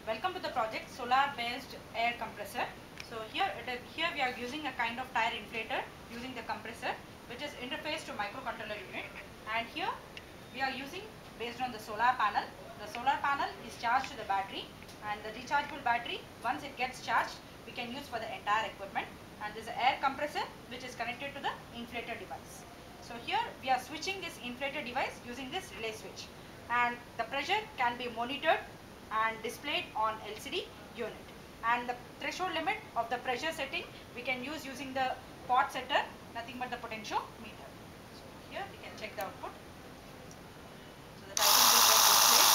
Welcome to the project solar based air compressor. So here we are using a kind of tire inflator using the compressor which is interfaced to microcontroller unit, and here we are using based on the solar panel. The solar panel is charged to the battery, and the rechargeable battery, once it gets charged, we can use for the entire equipment. And there is an air compressor which is connected to the inflator device. So here we are switching this inflator device using this relay switch, and the pressure can be monitored and displayed on LCD unit. And the threshold limit of the pressure setting we can use using the pot setter, nothing but the potentiometer. So here we can check the output. So the typing will get displayed.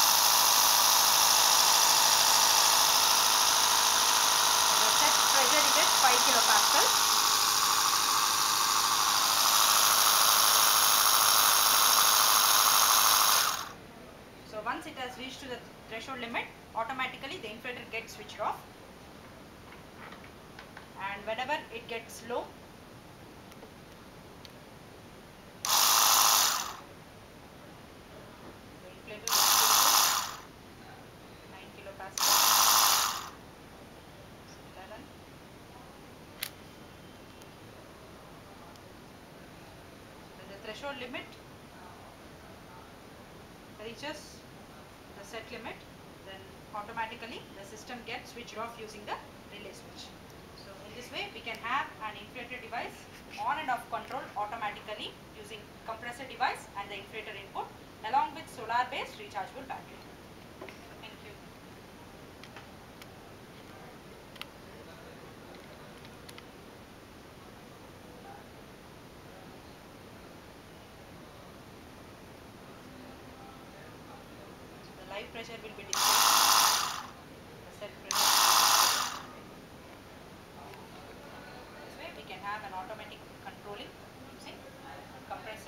So the set pressure is at 5 kilopascal. So once it has reached to the threshold limit, automatically the inflator gets switched off, and whenever it gets low, the inflator will go to 9 kilopascal, 11. When the threshold limit reaches the set limit, then automatically the system gets switched off using the relay switch. So in this way we can have an inflator device on and off control automatically using compressor device and the inflator input along with solar based rechargeable battery. Thank you. The live pressure will be displayed. The set pressure will be displayed. This way we can have an automatic controlling using compressor